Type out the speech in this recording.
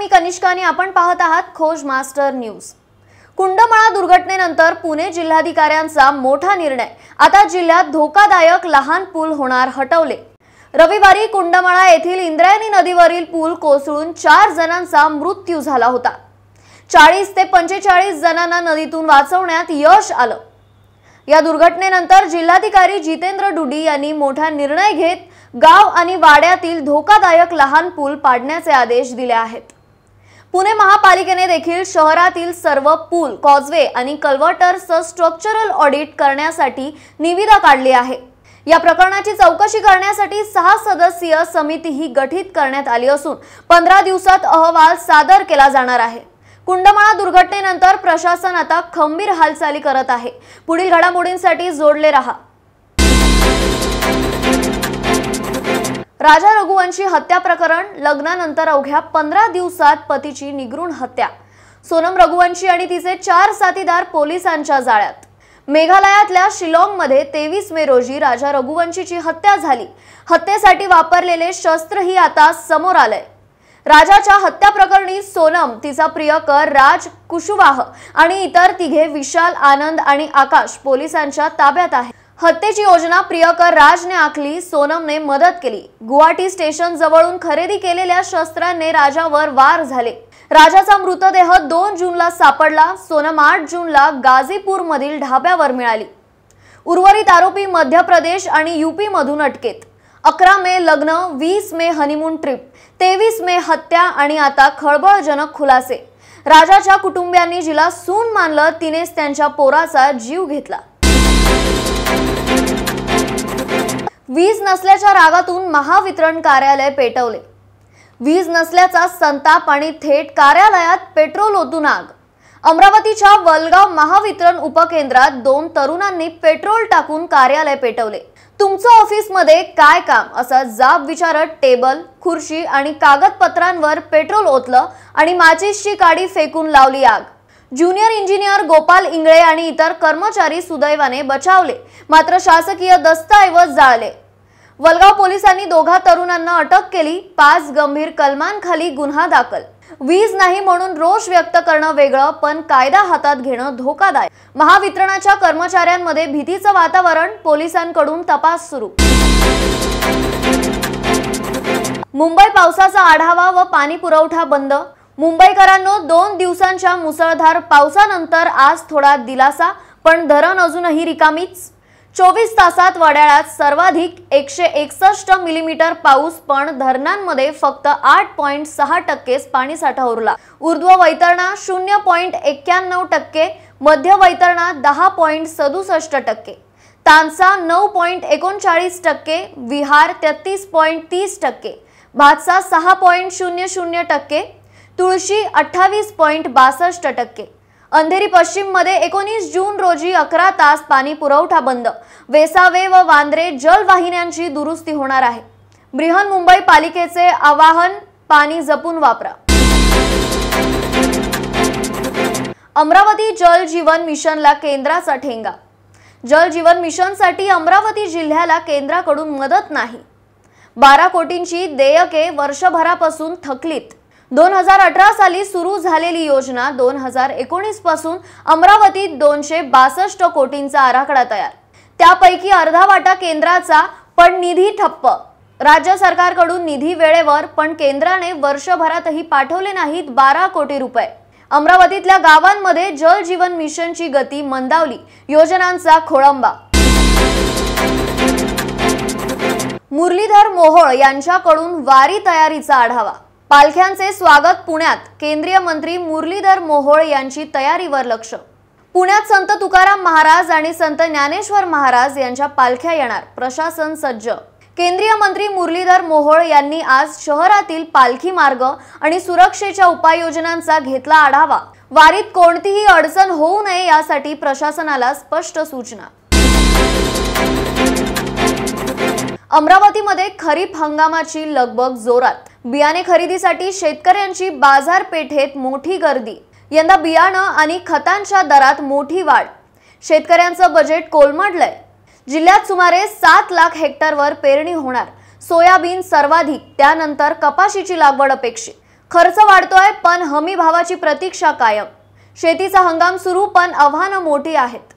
मी कनिष्का आणि आपण पाहत आहात खोज मास्टर न्यूज। कुंडमाळा दुर्घटनेनंतर पुणे जिल्हाधिकाऱ्यांचा मोठा निर्णय, आता जिल्ह्यात धोकादायक लहान पूल होणार हटवले। रविवारी कुंडमाळा येथील इंद्रायणी नदीवरील पूल कोसळून 4 जणांचा मृत्यू झाला होता। 40 ते 45 जणांना नदीतून वाचवण्यात यश आलं। या दुर्घटनेनंतर जिल्हाधिकारी जितेंद्र डुडी यांनी मोठा निर्णय घेत गाव आणि वाड्यातील धोकादायक लहान पूल पाडण्याचे आदेश दिले आहेत। पुणे महापालिकेने देखील शहरातील सर्व पूल, कॉजवे आणि कल्व्हर्टर्सचं स्ट्रक्चरल ऑडिट करण्यासाठी निविदा काढली आहे। या प्रकरणाची चौकशी करण्यासाठी 6 सदस्यीय समितीही गठीत करण्यात आली असून 15 दिवसात अहवाल सादर केला जाणार आहे। कुंडमाळा दुर्घटनेनंतर प्रशासन आता खंबीर हालचाली करत आहे। पुढील घडामोडींसाठी जोडले रहा। राजा रघुवंशी हत्या प्रकरण, लग्नानंतर अवघ्या 15 दिवसात पतीची निगृण हत्या। सोनम रघुवंशी आणि तिचे 4 साथीदार पोलिसांच्या जाळ्यात। मेघालयातल्या शिलाँगमध्ये 23 मे रोजी राजा रघुवंशीची हत्या झाली। हत्येसाठी वापरलेले शस्त्रही आता समोर आलंय। राजाच्या हत्या प्रकरणी सोनम, तिचा प्रियकर राज कुशवाह आणि इतर तिघे विशाल, आनंद आणि आकाश पोलिसांच्या ताब्यात आहेत। हत्येची योजना प्रियकर राजने आखली, सोनमने मदत केली। गुवाहाटी स्टेशन जवळून खरेदी केलेल्या शस्त्रांनी राजावर वार झाले। राजाचा मृतदेह 2 जूनला सापडला। सोनम 8 जूनला गाझीपूर मधील ढाब्यावर मिळाली। उर्वरित आरोपी मध्य प्रदेश आणि यूपी मधून अटकेत। 11 मे लग्न, 20 मे हनीमून ट्रिप, 23 मे हत्या आणि आता खळबळजनक खुलासे। राजाच्या कुटुंबियांनी जिला सून मानलं, तिनेच त्यांच्या पोराचा जीव घेतला। वीज नसल्याच्या रागातून महावितरण कार्यालय पेटवले। वीज नसल्याचा संताप आणि थेट कार्यालयात पेट्रोल ओतून आग। अमरावतीच्या वलगाव महावितरण उपकेंद्रात 2 तरुणांनी पेट्रोल टाकून कार्यालय पेटवले। तुमचं ऑफिसमध्ये काय काम असा जाब विचारत टेबल, खुर्ची आणि कागदपत्रांवर पेट्रोल ओतलं आणि माचीसची काडी फेकून लावली आग। ज्युनियर इंजिनियर गोपाल इंगळे आणि इतर कर्मचारी सुदैवाने बचावले, मात्र शासकीय दस्तऐवज जाळले। वलगाव पोलिसांनी 2 तरुणांना अटक केली। 5 गंभीर कलमांखाली गुन्हा दाखल। वीज नाही म्हणून रोष व्यक्त करणं वेगळं, पण कायदा हातात घेणं धोकादायक। महावितरणाच्या कर्मचाऱ्यांमध्ये भीतीचं वातावरण, पोलिसांकडून तपास सुरू। मुंबई पावसाचा आढावा व पाणी पुरवठा बंद। मुंबईकरांनो, 2 दिवसांच्या मुसळधार पावसानंतर आज थोडा दिलासा, पण धरण अजूनही रिकामीच। 24 तासात वडाळ्यात सर्वाधिक 161 मिलीमीटर पाऊस, पण धरणांमध्ये फक्त 8.6% पाणीसाठा उरला। ऊर्ध्व वैतरणा 0.91%, मध्य वैतरणा 10.67%, तानसा 9.39%, विहार 33.30%, भातसा 6.00%, तुळशी 28.62%। अंधेरी पश्चिम मध्ये 19 जून रोजी 11 तास पाणी पुरवठा बंद। वेसावे व वांद्रे जलवाहिन्यांची दुरुस्ती होणार आहे। बृहन्मुंबई पालिकेचे आवाहन, पाणी जपून वापरा। अमरावती जल जीवन मिशनला केंद्राचा ठेंगा। जल जीवन मिशनसाठी अमरावती जिल्ह्याला केंद्राकडून मदत नाही। 12 कोटींची देयके वर्षभरापासून थकलीत। 2018 साली सुरू झालेली योजना 2019 पासून अमरावतीत 262 कोटींचा आराखडा तयार। त्यापैकी अर्धा वाटा केंद्राचा, पण निधी ठप्प। राज्य सरकारकडून निधी वेळेवर, पण केंद्राने वर्षभरातही पाठवले नाहीत 12 कोटी रुपये। अमरावतीतल्या गावांमध्ये जल जीवन मिशनची गती मंदावली, योजनांचा खोळंबा। मुरलीधर मोहोळ यांच्याकडून वारी तयारीचा आढावा। पालख्यांचे स्वागत पुण्यात, केंद्रीय मंत्री मुरलीधर मोहोळ यांची तयारीवर लक्ष। पुण्यात संत तुकाराम महाराज आणि संत ज्ञानेश्वर महाराज यांच्या पालख्या येणार, प्रशासन सज्ज। केंद्रीय मंत्री मुरलीधर मोहोळ यांनी आज शहरातील पालखी मार्ग आणि सुरक्षेच्या उपाययोजनांचा घेतला आढावा। वारीत कोणतीही अडचण होऊ नये यासाठी प्रशासनाला स्पष्ट सूचना। अमरावतीमध्ये खरीप हंगामाची लगबग जोरात। बियाणे खरेदीसाठी शेतकऱ्यांची बाजारपेठेत मोठी गर्दी। यंदा बियाणं आणि खतांच्या दरात मोठी वाढ। शेतकऱ्यांचं बजेट कोलमडलंय। जिल्ह्यात सुमारे 7 लाख हेक्टरवर पेरणी होणार। सोयाबीन सर्वाधिक, त्यानंतर कपाशीची लागवड अपेक्षित। खर्च वाढतोय पण हमी भावाची प्रतीक्षा कायम। शेतीचा हंगाम सुरू पण आव्हानं मोठी आहेत।